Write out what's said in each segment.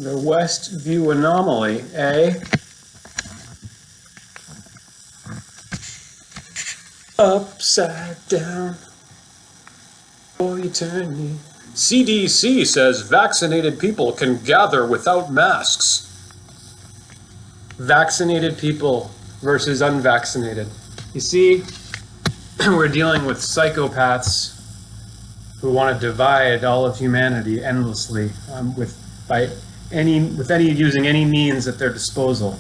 The West View anomaly, eh? Upside down for eternity. CDC says vaccinated people can gather without masks. Vaccinated people versus unvaccinated. You see, we're dealing with psychopaths who want to divide all of humanity endlessly using any means at their disposal.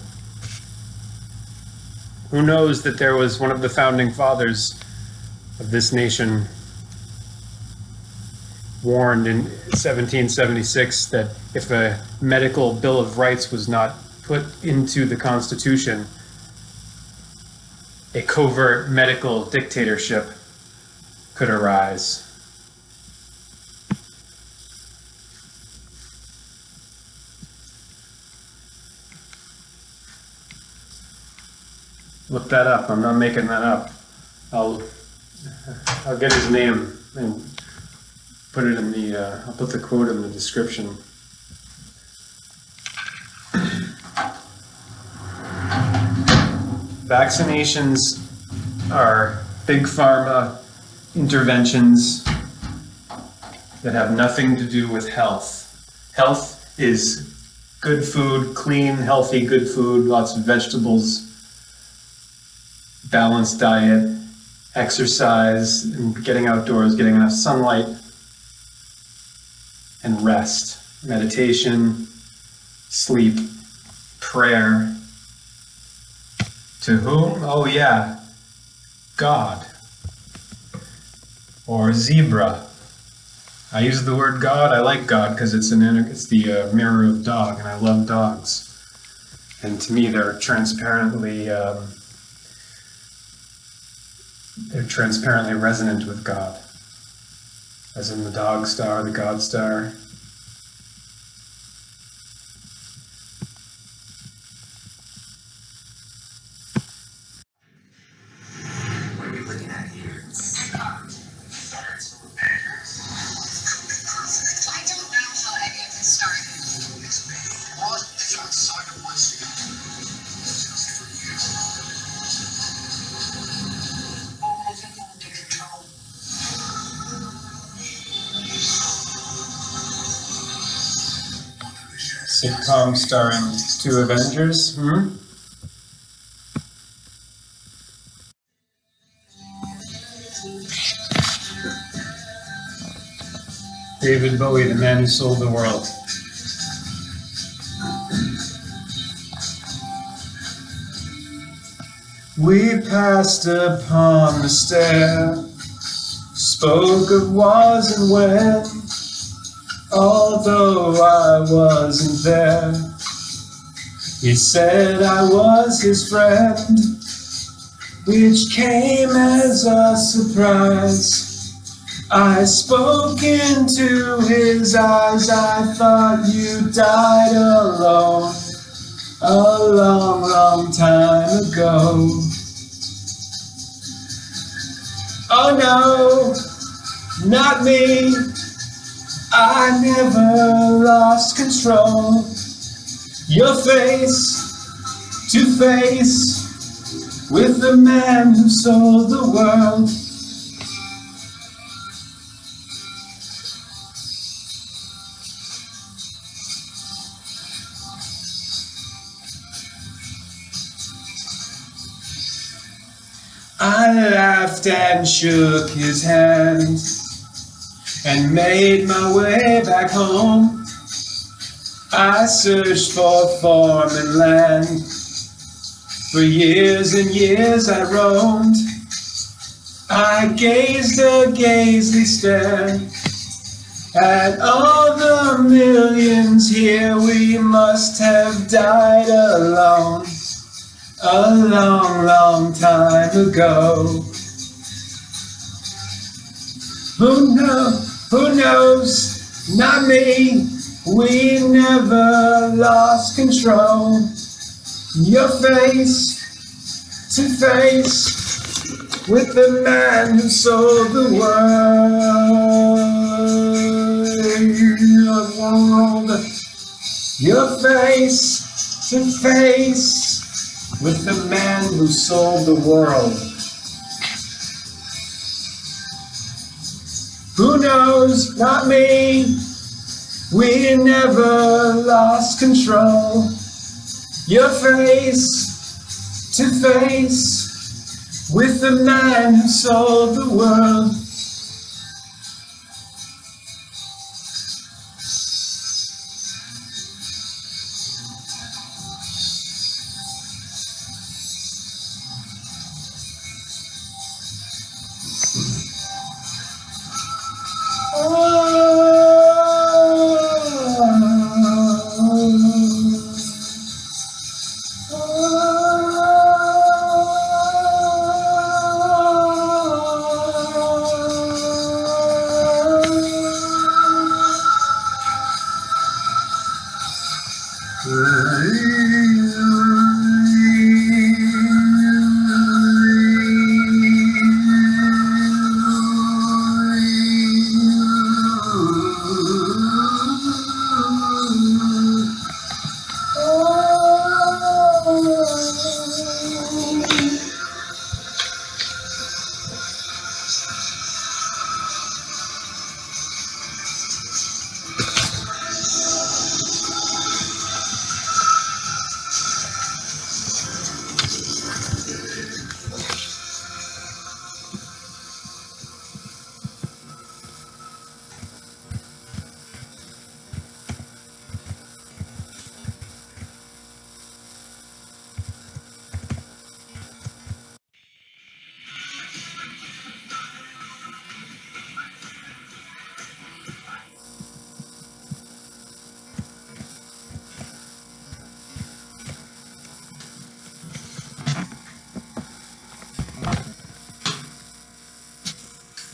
Who knows that there was one of the founding fathers of this nation warned in 1776 that if a medical Bill of Rights was not put into the Constitution, a covert medical dictatorship could arise. Look that up. I'm not making that up. I'll get his name and put it in the. I'll put the quote in the description. Vaccinations are big pharma interventions that have nothing to do with health. Health is good food, clean, healthy, good food, lots of vegetables, balanced diet, exercise, and getting outdoors, getting enough sunlight, and rest, meditation, sleep, prayer. To whom? Oh yeah, God. Or zebra. I use the word God. I like God because it's the mirror of dog, and I love dogs. And to me, they're transparently resonant with God, as in the dog star, the God star. What are we looking at here? I don't know how any of this started. It's outside of my scope. I think I'm under control. Sitcom starring two Avengers. David Bowie, the man who sold the world. We passed upon the stair, spoke of was and when, although I wasn't there. He said I was his friend, which came as a surprise. I spoke into his eyes, I thought you died alone, a long, long time ago. Oh no, not me, I never lost control. You're face to face with the man who sold the world. I laughed and shook his hand and made my way back home. I searched for form and land. For years and years I roamed. I gazed a gazely stare at all the millions here. We must have died alone, a long, long time ago. Who knows, not me, we never lost control. You're face to face with the man who sold the world. You're face to face with the man who sold the world. Who knows? Not me. We never lost control. You're face to face with the man who sold the world.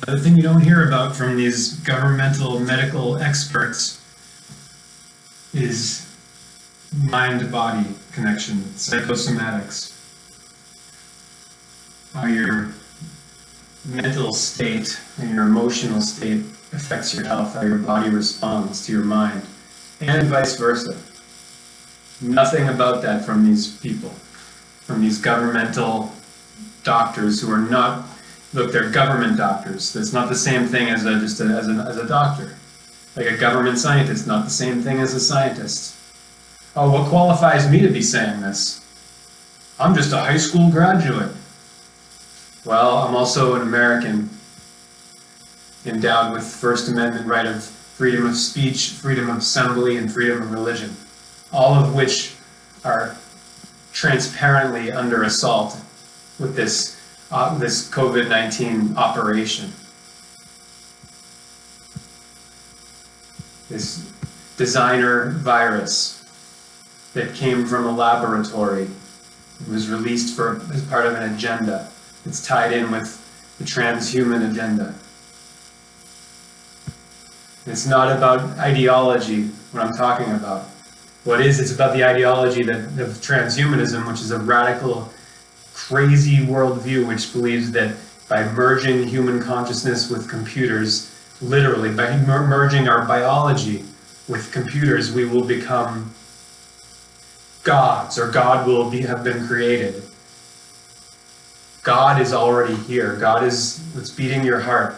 The thing you don't hear about from these governmental medical experts is mind-body connection, psychosomatics. How your mental state and your emotional state affects your health, how your body responds to your mind, and vice versa. Nothing about that from these people, from these governmental doctors who are not. Look, they're government doctors. That's not the same thing as a doctor. Like a government scientist, not the same thing as a scientist. Oh, what qualifies me to be saying this? I'm just a high school graduate. Well, I'm also an American, endowed with First Amendment right of freedom of speech, freedom of assembly, and freedom of religion, all of which are transparently under assault with this COVID-19 operation. This designer virus that came from a laboratory. It was released as part of an agenda. It's tied in with the transhuman agenda. It's not about ideology, what I'm talking about. What is, it's about the ideology of transhumanism, which is a radical, crazy worldview which believes that by merging human consciousness with computers, literally, by merging our biology with computers, we will become gods, or God will have been created. God is already here. God is what's beating your heart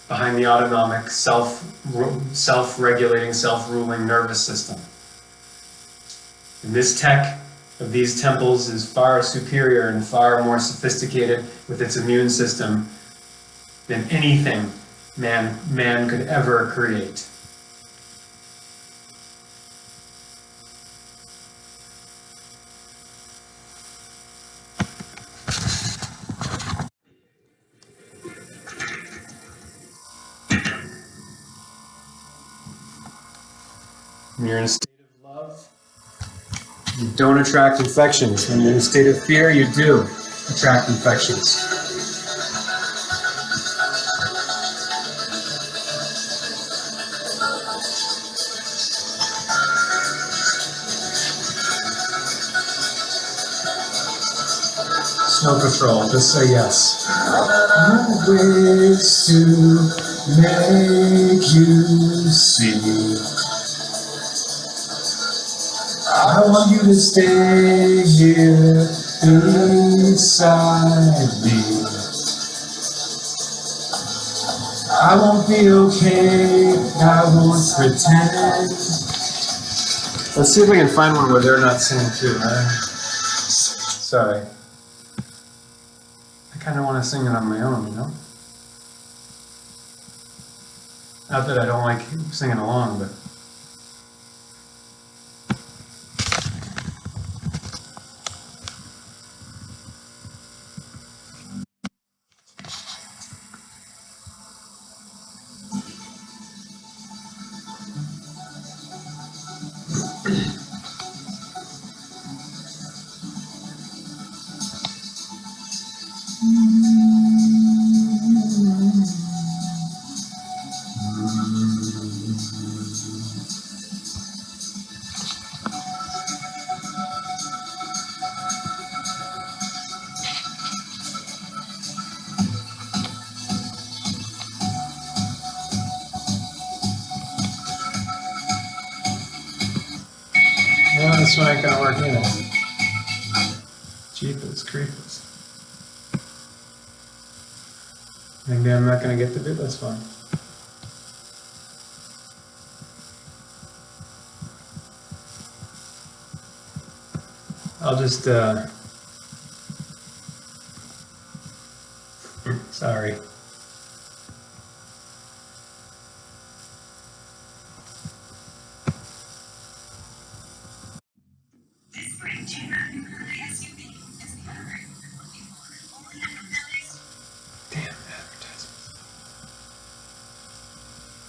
behind the autonomic, self-regulating, self-ruling nervous system. And this tech of these temples is far superior and far more sophisticated with its immune system than anything man could ever create. When you're in a state of love, you don't attract infections. When you're in a state of fear, you do attract infections. Snow Patrol, just say yes. Ways to make you see. I want you to stay here beside me. I won't be okay, I won't pretend. Let's see if we can find one where they're not singing too. Sorry. I kind of want to sing it on my own, you know? Not that I don't like singing along, but... No, this one ain't gonna work either. Jeepers creepers. Maybe I'm not gonna get to do this one. I'll just, sorry. Damn advertisements.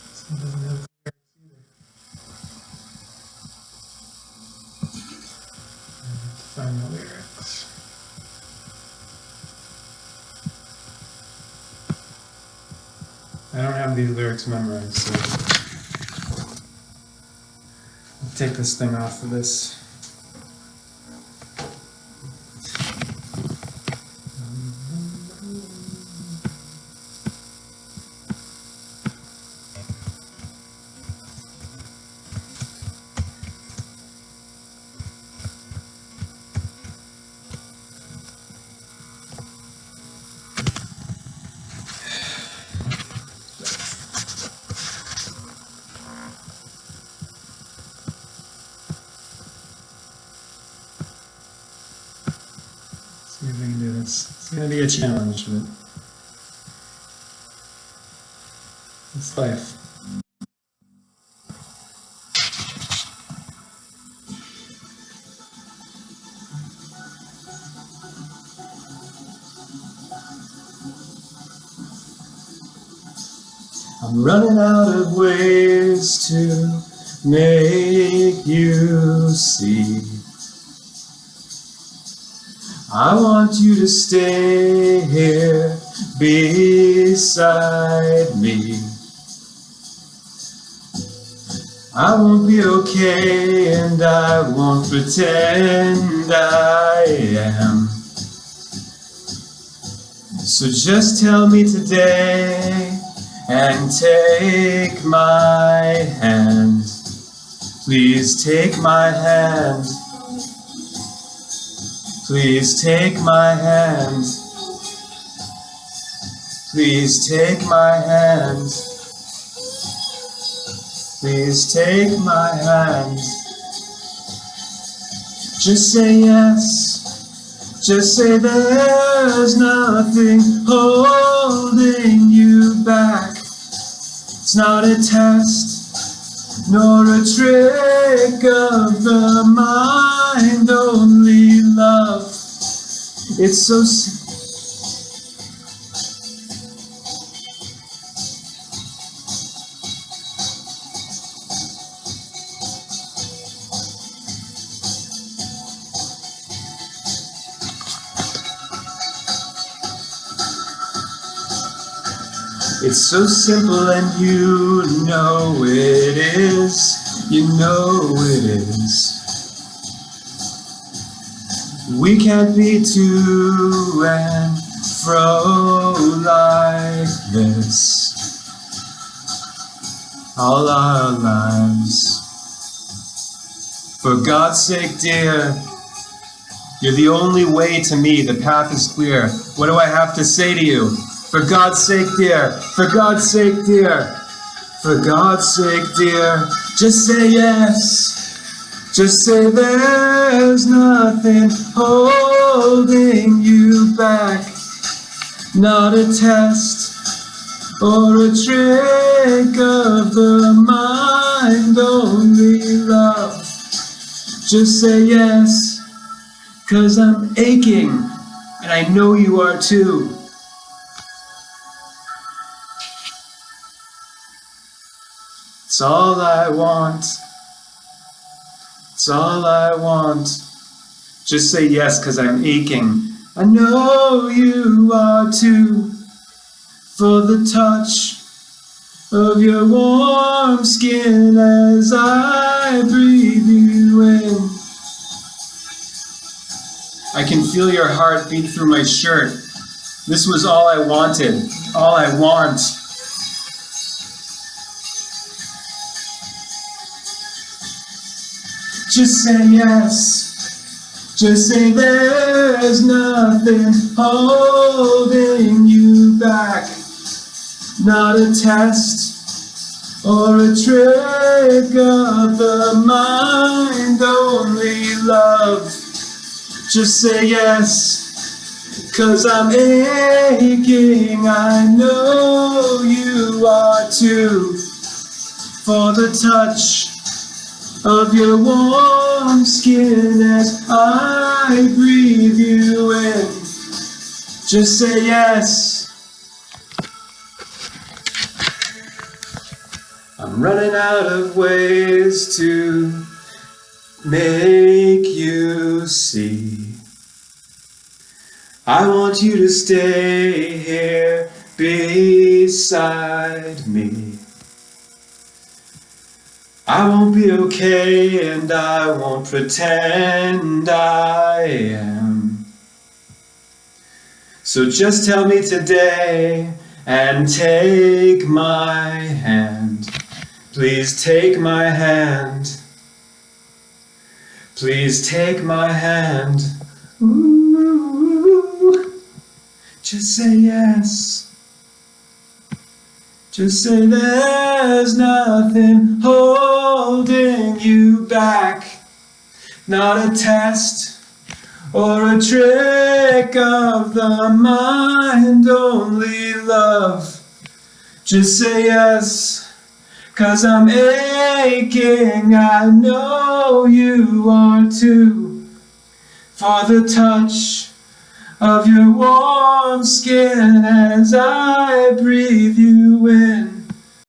This one doesn't have lyrics either. I have to find the lyrics. I don't have these lyrics memorized, so I'll take this thing off of this. See if we can do this. It's gonna be a challenge, but it's life. I'm running out of ways to make you see. I want you to stay here beside me. I won't be okay and I won't pretend I am. So just tell me today and take my hand. Please take my hand. Please take my hand. Please take my hand. Please take my hand. Just say yes. Just say there's nothing holding you back. It's not a test, nor a trick of the mind, only love. It's so simple. It's so simple and you know it is. You know it is. We can't be to and fro like this all our lives. For God's sake, dear, you're the only way to me. The path is clear. What do I have to say to you? For God's sake, dear. For God's sake, dear. For God's sake, dear. Just say yes. Just say there's nothing holding you back. Not a test or a trick of the mind, only love. Just say yes, 'cause I'm aching, and I know you are too. It's all I want. It's all I want. Just say yes, 'cause I'm aching. I know you are too. For the touch of your warm skin as I breathe you in. I can feel your heart beat through my shirt. This was all I wanted, all I want. Just say yes. Just say there's nothing holding you back. Not a test or a trick of the mind, only love. Just say yes, 'cause I'm aching, I know you are too. For the touch of your warm skin as I breathe you in. Just say yes. I'm running out of ways to make you see. I want you to stay here beside me. I won't be okay, and I won't pretend I am. So just tell me today and take my hand. Please take my hand. Please take my hand. Ooh, just say yes. Just say there's nothing holding you back. Not a test or a trick of the mind, only love. Just say yes, 'cause I'm aching, I know you are too. For the touch of your warm skin as I breathe you in.